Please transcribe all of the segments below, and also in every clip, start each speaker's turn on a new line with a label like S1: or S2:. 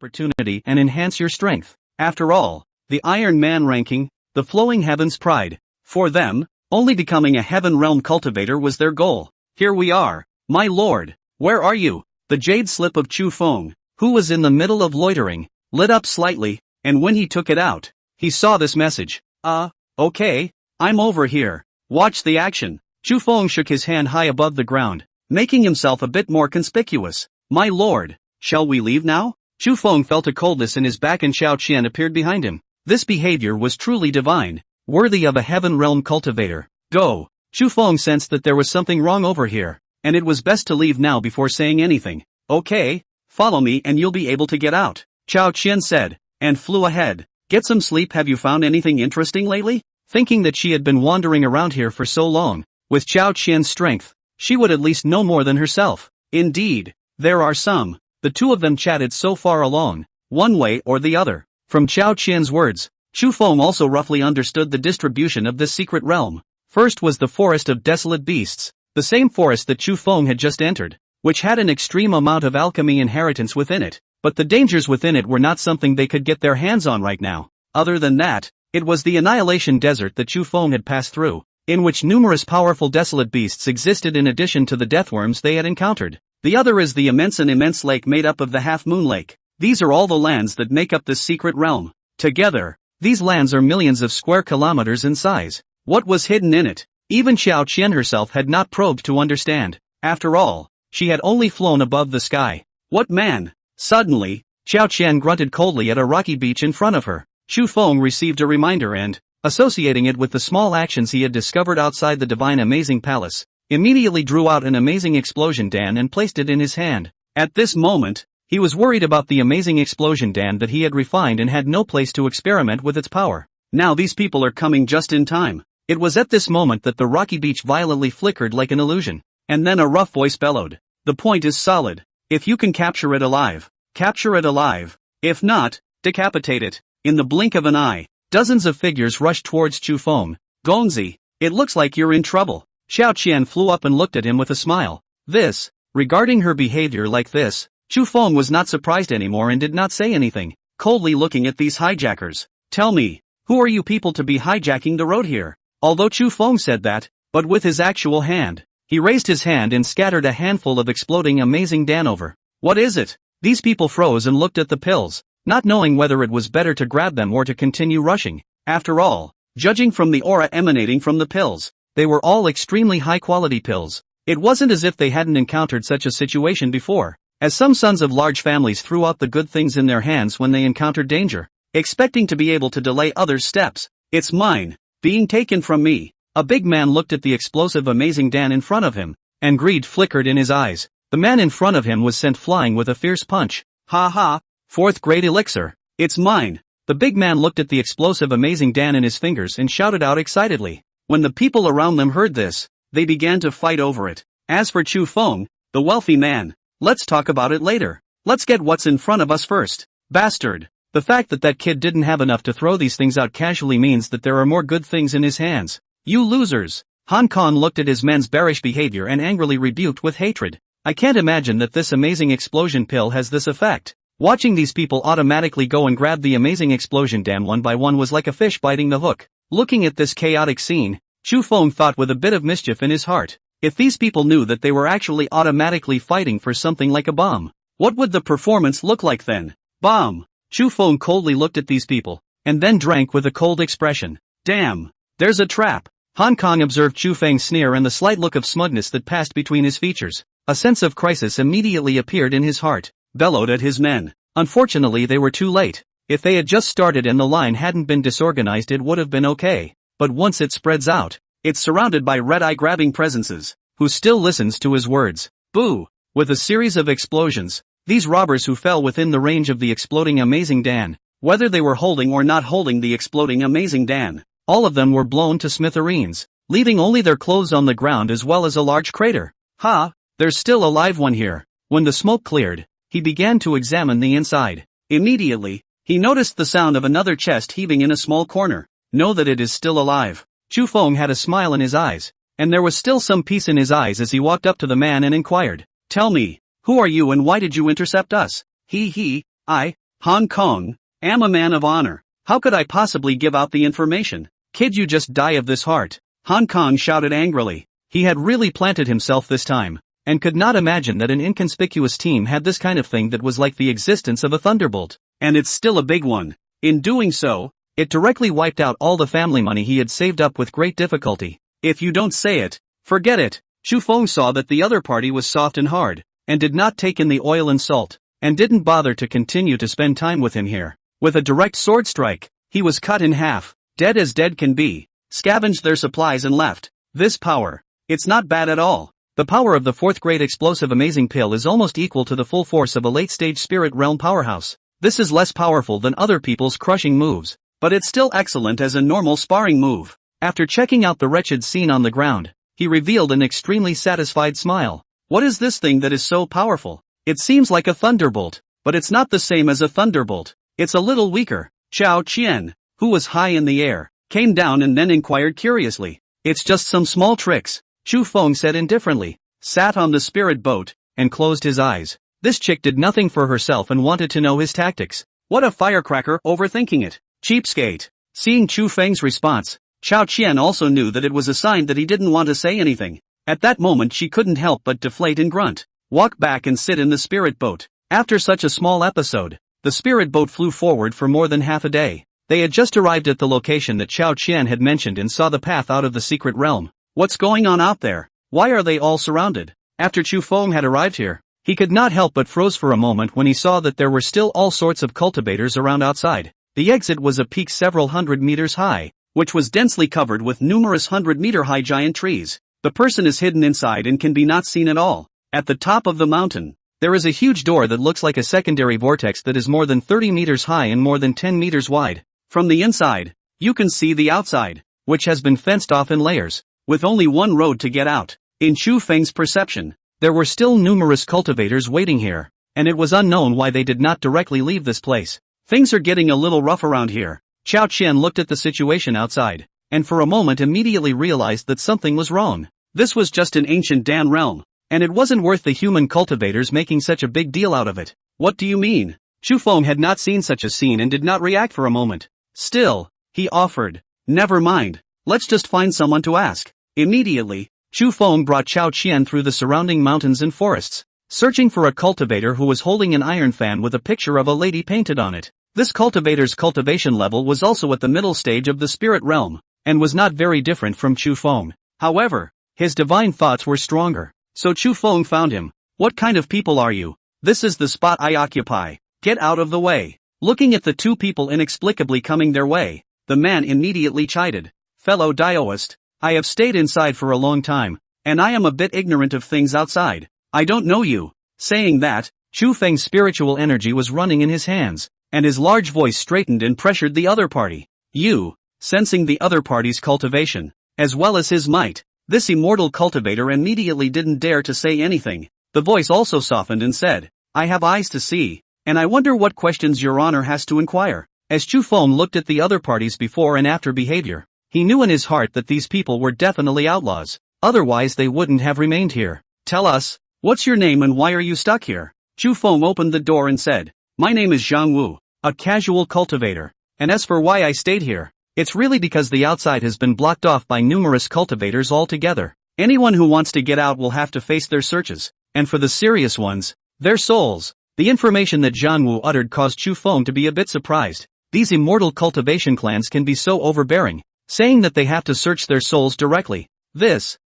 S1: opportunity and enhance your strength. After all, the Iron Man ranking, the flowing heavens pride. For them, only becoming a heaven realm cultivator was their goal. Here we are, my lord. Where are you? The jade slip of Chu Feng, who was in the middle of loitering, lit up slightly, and when he took it out, he saw this message. Okay, I'm over here. Watch the action. Chu Feng shook his hand high above the ground, making himself a bit more conspicuous. My lord, shall we leave now? Chu Feng felt a coldness in his back and Xiao Qian appeared behind him. This behavior was truly divine, worthy of a heaven realm cultivator. Go. Chu Feng sensed that there was something wrong over here, and it was best to leave now before saying anything. Okay, follow me and you'll be able to get out, Xiao Qian said, and flew ahead. Get some sleep. Have you found anything interesting lately? Thinking that she had been wandering around here for so long, with Xiao Qian's strength, she would at least know more than herself. Indeed, there are some. The two of them chatted so far along, one way or the other. From Xiao Qian's words, Chu Feng also roughly understood the distribution of this secret realm. First was the forest of desolate beasts, the same forest that Chu Feng had just entered, which had an extreme amount of alchemy inheritance within it, but the dangers within it were not something they could get their hands on right now. Other than that, it was the Annihilation Desert that Chu Feng had passed through, in which numerous powerful desolate beasts existed in addition to the deathworms they had encountered. The other is the immense lake made up of the Half-Moon Lake. These are all the lands that make up this secret realm. Together, these lands are millions of square kilometers in size. What was hidden in it? Even Xiao Qian herself had not probed to understand. After all, she had only flown above the sky. What man? Suddenly, Xiao Qian grunted coldly at a rocky beach in front of her. Chu Feng received a reminder and, associating it with the small actions he had discovered outside the divine amazing palace, immediately drew out an amazing explosion dan and placed it in his hand. At this moment, he was worried about the amazing explosion dan that he had refined and had no place to experiment with its power. Now these people are coming just in time. It was at this moment that the rocky beach violently flickered like an illusion, and then a rough voice bellowed. The point is solid. If you can capture it alive, capture it alive. If not, decapitate it. In the blink of an eye, dozens of figures rushed towards Chu Feng. Gongzi, it looks like you're in trouble. Xiao Qian flew up and looked at him with a smile. Regarding her behavior like this, Chu Feng was not surprised anymore and did not say anything, coldly looking at these hijackers. Tell me, who are you people to be hijacking the road here? Although Chu Feng said that, but with his actual hand, he raised his hand and scattered a handful of exploding amazing dan over. What is it? These people froze and looked at the pills, not knowing whether it was better to grab them or to continue rushing. After all, judging from the aura emanating from the pills, they were all extremely high-quality pills. It wasn't as if they hadn't encountered such a situation before, as some sons of large families threw out the good things in their hands when they encountered danger, expecting to be able to delay others' steps. It's mine, being taken from me. A big man looked at the explosive amazing dan in front of him, and greed flickered in his eyes. The man in front of him was sent flying with a fierce punch. Ha ha, fourth grade elixir. It's mine. The big man looked at the explosive amazing dan in his fingers and shouted out excitedly. When the people around them heard this, they began to fight over it. As for Chu Feng, the wealthy man, let's talk about it later. Let's get what's in front of us first. Bastard. The fact that that kid didn't have enough to throw these things out casually means that there are more good things in his hands. You losers. Han Kong looked at his men's bearish behavior and angrily rebuked with hatred. I can't imagine that this amazing explosion pill has this effect. Watching these people automatically go and grab the amazing explosion dan one by one was like a fish biting the hook. Looking at this chaotic scene, Chu Feng thought with a bit of mischief in his heart. If these people knew that they were actually automatically fighting for something like a bomb, what would the performance look like then? Bomb! Chu Feng coldly looked at these people, and then drank with a cold expression. Damn! There's a trap! Han Kong observed Chu Feng's sneer and the slight look of smugness that passed between his features. A sense of crisis immediately appeared in his heart. Bellowed at his men. Unfortunately they were too late. If they had just started and the line hadn't been disorganized it would have been okay. But once it spreads out, it's surrounded by red-eye grabbing presences, who still listens to his words. Boo! With a series of explosions, these robbers who fell within the range of the exploding amazing dan, whether they were holding or not holding the exploding amazing dan, all of them were blown to smithereens, leaving only their clothes on the ground as well as a large crater. Ha! There's still a live one here. When the smoke cleared, he began to examine the inside. Immediately, he noticed the sound of another chest heaving in a small corner. Know that it is still alive. Chu Feng had a smile in his eyes, and there was still some peace in his eyes as he walked up to the man and inquired. Tell me, who are you and why did you intercept us? Hong Kong, am a man of honor. How could I possibly give out the information? Kid, you just die of this heart. Hong Kong shouted angrily. He had really planted himself this time, and could not imagine that an inconspicuous team had this kind of thing that was like the existence of a thunderbolt. And it's still a big one. In doing so, it directly wiped out all the family money he had saved up with great difficulty. If you don't say it, forget it. Chu Feng saw that the other party was soft and hard, and did not take in the oil and salt, and didn't bother to continue to spend time with him here. With a direct sword strike, he was cut in half, dead as dead can be, scavenged their supplies and left. This power, it's not bad at all. The power of the fourth grade explosive amazing pill is almost equal to the full force of a late-stage spirit realm powerhouse. This is less powerful than other people's crushing moves, but it's still excellent as a normal sparring move. After checking out the wretched scene on the ground, he revealed an extremely satisfied smile. What is this thing that is so powerful? It seems like a thunderbolt, but it's not the same as a thunderbolt. It's a little weaker. Chao Qian, who was high in the air, came down and then inquired curiously. It's just some small tricks, Chu Feng said indifferently, sat on the spirit boat, and closed his eyes. This chick did nothing for herself and wanted to know his tactics. What a firecracker, overthinking it. Cheapskate. Seeing Chu Feng's response, Chao Qian also knew that it was a sign that he didn't want to say anything. At that moment she couldn't help but deflate and grunt. Walk back and sit in the spirit boat. After such a small episode, the spirit boat flew forward for more than half a day. They had just arrived at the location that Chao Qian had mentioned and saw the path out of the secret realm. What's going on out there? Why are they all surrounded? After Chu Feng had arrived here, he could not help but froze for a moment when he saw that there were still all sorts of cultivators around outside. The exit was a peak several hundred meters high, which was densely covered with numerous 100-meter-high giant trees. The person is hidden inside and can be not seen at all. At the top of the mountain, there is a huge door that looks like a secondary vortex that is more than 30 meters high and more than 10 meters wide. From the inside, you can see the outside, which has been fenced off in layers, with only one road to get out. In Chu Feng's perception, there were still numerous cultivators waiting here, and it was unknown why they did not directly leave this place. Things are getting a little rough around here. Chao Qian looked at the situation outside, and for a moment immediately realized that something was wrong. This was just an ancient Dan realm, and it wasn't worth the human cultivators making such a big deal out of it. What do you mean? Chu Feng had not seen such a scene and did not react for a moment. Still, he offered, never mind, let's just find someone to ask. Immediately, Chu Feng brought Chao Qian through the surrounding mountains and forests, searching for a cultivator who was holding an iron fan with a picture of a lady painted on it. This cultivator's cultivation level was also at the middle stage of the spirit realm, and was not very different from Chu Feng. However, his divine thoughts were stronger, so Chu Feng found him. What kind of people are you? This is the spot I occupy. Get out of the way. Looking at the two people inexplicably coming their way, the man immediately chided. Fellow Daoist, I have stayed inside for a long time, and I am a bit ignorant of things outside. I don't know you. Saying that, Chu Feng's spiritual energy was running in his hands, and his large voice straightened and pressured the other party. You, sensing the other party's cultivation, as well as his might, this immortal cultivator immediately didn't dare to say anything. The voice also softened and said, I have eyes to see, and I wonder what questions your honor has to inquire. As Chu Feng looked at the other party's before and after behavior, he knew in his heart that these people were definitely outlaws, otherwise they wouldn't have remained here. Tell us, what's your name and why are you stuck here? Chu Feng opened the door and said, my name is Zhang Wu, a casual cultivator, and as for why I stayed here, it's really because the outside has been blocked off by numerous cultivators altogether. Anyone who wants to get out will have to face their searches, and for the serious ones, their souls. The information that Zhang Wu uttered caused Chu Feng to be a bit surprised. These immortal cultivation clans can be so overbearing, saying that they have to search their souls directly.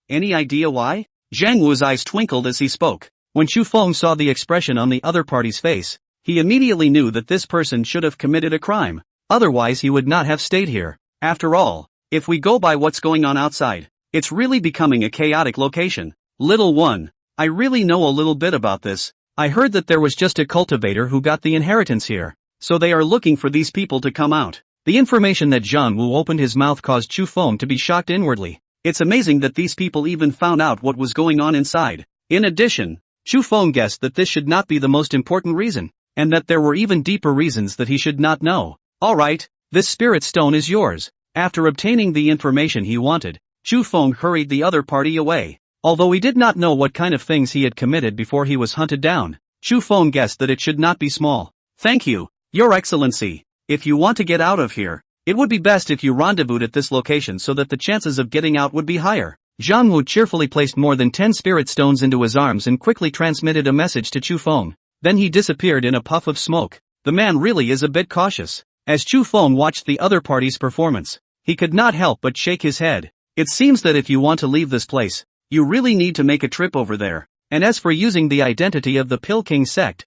S1: Any idea why? Zhang Wu's eyes twinkled as he spoke. When Chu Feng saw the expression on the other party's face, he immediately knew that this person should have committed a crime. Otherwise he would not have stayed here. After all, if we go by what's going on outside, it's really becoming a chaotic location. Little one, I really know a little bit about this. I heard that there was just a cultivator who got the inheritance here, so they are looking for these people to come out. The information that Zhang Wu opened his mouth caused Chu Feng to be shocked inwardly. It's amazing that these people even found out what was going on inside. In addition, Chu Feng guessed that this should not be the most important reason, and that there were even deeper reasons that he should not know. Alright, this spirit stone is yours. After obtaining the information he wanted, Chu Feng hurried the other party away. Although he did not know what kind of things he had committed before he was hunted down, Chu Feng guessed that it should not be small. Thank you. Your Excellency, if you want to get out of here, it would be best if you rendezvoused at this location so that the chances of getting out would be higher. Zhang Wu cheerfully placed more than 10 spirit stones into his arms and quickly transmitted a message to Chu Feng. Then he disappeared in a puff of smoke. The man really is a bit cautious. As Chu Feng watched the other party's performance, he could not help but shake his head. It seems that if you want to leave this place, you really need to make a trip over there. And as for using the identity of the Pill King sect,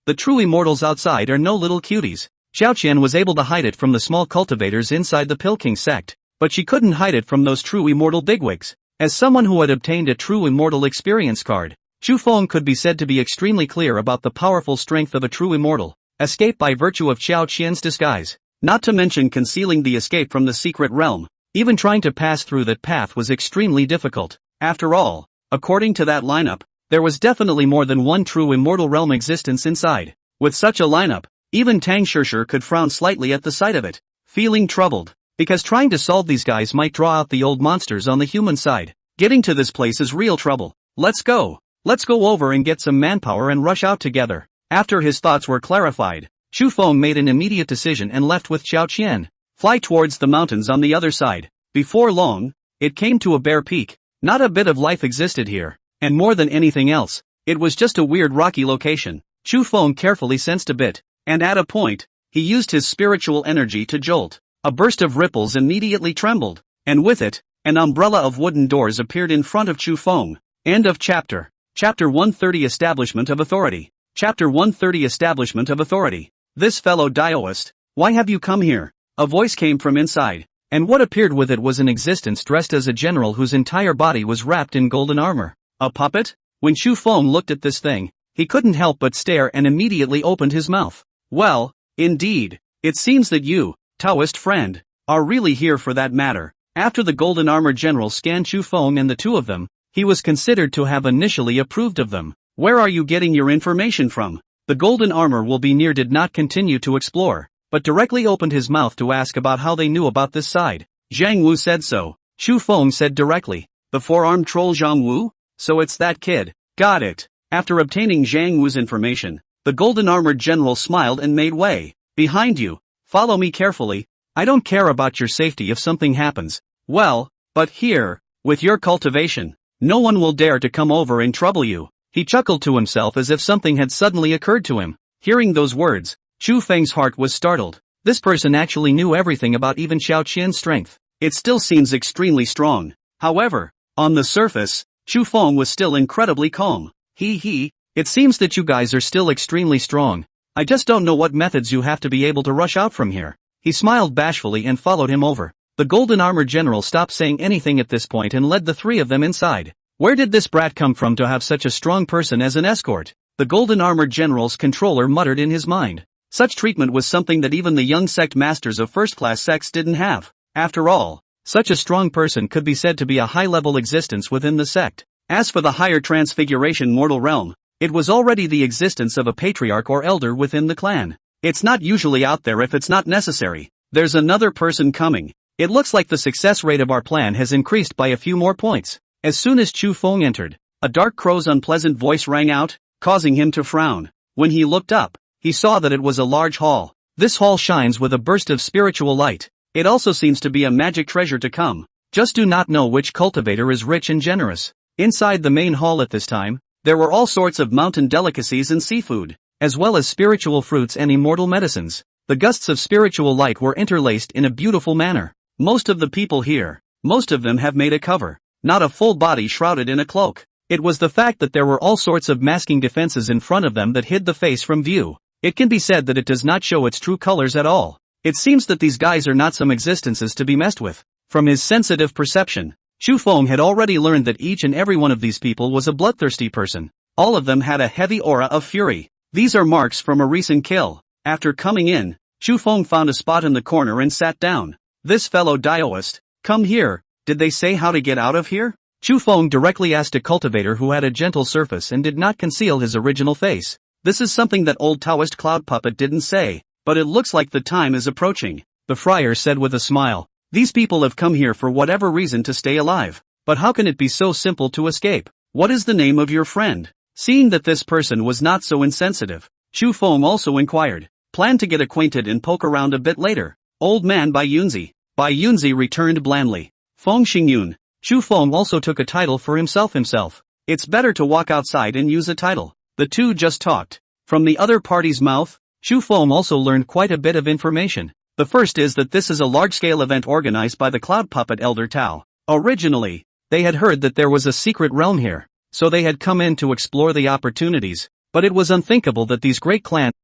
S1: the true immortals outside are no little cuties. Xiao Qian was able to hide it from the small cultivators inside the Pill King sect, but she couldn't hide it from those true immortal bigwigs. As someone who had obtained a true immortal experience card, Chu Feng could be said to be extremely clear about the powerful strength of a true immortal. Escape by virtue of Xiao Qian's disguise, not to mention concealing the escape from the secret realm. Even trying to pass through that path was extremely difficult. After all, according to that lineup, there was definitely more than one true immortal realm existence inside. With such a lineup, even Tang Shishir could frown slightly at the sight of it, feeling troubled, because trying to solve these guys might draw out the old monsters on the human side. Getting to this place is real trouble. Let's go over and get some manpower and rush out together. After his thoughts were clarified, Chu Feng made an immediate decision and left with Xiao Qian. Fly towards the mountains on the other side. Before long, it came to a bare peak. Not a bit of life existed here, and more than anything else, it was just a weird rocky location. Chu Feng carefully sensed a bit, and at a point, he used his spiritual energy to jolt. A burst of ripples immediately trembled, and with it, an umbrella of wooden doors appeared in front of Chu Feng. End of chapter. Chapter 130 Establishment of Authority. Chapter 130 Establishment of Authority. This fellow Daoist, why have you come here? A voice came from inside, and what appeared with it was an existence dressed as a general whose entire body was wrapped in golden armor. A puppet? When Chu Feng looked at this thing, he couldn't help but stare and immediately opened his mouth. Well, indeed, it seems that you, Taoist friend, are really here for that matter. After the golden armor general scanned Chu Feng and the two of them, he was considered to have initially approved of them. Where are you getting your information from? The golden armor will be near did not continue to explore, but directly opened his mouth to ask about how they knew about this side. Zhang Wu said so. Chu Feng said directly, the four-armed troll Zhang Wu? So it's that kid. Got it. After obtaining Zhang Wu's information, the golden armored general smiled and made way. Behind you. Follow me carefully. I don't care about your safety if something happens. Well, but here, with your cultivation, no one will dare to come over and trouble you. He chuckled to himself as if something had suddenly occurred to him. Hearing those words, Chu Feng's heart was startled. This person actually knew everything about even Xiao Qian's strength. It still seems extremely strong. However, on the surface, Chu Feng was still incredibly calm. It seems that you guys are still extremely strong. I just don't know what methods you have to be able to rush out from here. He smiled bashfully and followed him over. The golden armored general stopped saying anything at this point and led the three of them inside. Where did this brat come from to have such a strong person as an escort? The golden armored general's controller muttered in his mind. Such treatment was something that even the young sect masters of first-class sects didn't have. After all, such a strong person could be said to be a high-level existence within the sect. As for the higher transfiguration mortal realm, it was already the existence of a patriarch or elder within the clan. It's not usually out there if it's not necessary. There's another person coming. It looks like the success rate of our plan has increased by a few more points. As soon as Chu Feng entered, a dark crow's unpleasant voice rang out, causing him to frown. When he looked up, he saw that it was a large hall. This hall shines with a burst of spiritual light. It also seems to be a magic treasure to come. Just do not know which cultivator is rich and generous. Inside the main hall at this time, there were all sorts of mountain delicacies and seafood, as well as spiritual fruits and immortal medicines. The gusts of spiritual light were interlaced in a beautiful manner. Most of the people here, most of them have made a cover. Not a full body shrouded in a cloak. It was the fact that there were all sorts of masking defenses in front of them that hid the face from view. It can be said that it does not show its true colors at all. It seems that these guys are not some existences to be messed with. From his sensitive perception, Chu Feng had already learned that each and every one of these people was a bloodthirsty person. All of them had a heavy aura of fury. These are marks from a recent kill. After coming in, Chu Feng found a spot in the corner and sat down. This fellow Daoist, come here. Did they say how to get out of here? Chu Feng directly asked a cultivator who had a gentle surface and did not conceal his original face. This is something that old Taoist cloud puppet didn't say, but it looks like the time is approaching. The friar said with a smile. These people have come here for whatever reason to stay alive. But how can it be so simple to escape? What is the name of your friend? Seeing that this person was not so insensitive, Chu Feng also inquired. Plan to get acquainted and poke around a bit later. Old man Bai Yunzi. Bai Yunzi returned blandly. Feng Xingyun. Chu Feng also took a title for himself. It's better to walk outside and use a title. The two just talked. From the other party's mouth, Chu Feng also learned quite a bit of information. The first is that this is a large-scale event organized by the Cloud Puppet Elder Tao. Originally, they had heard that there was a secret realm here, so they had come in to explore the opportunities, but it was unthinkable that these great clans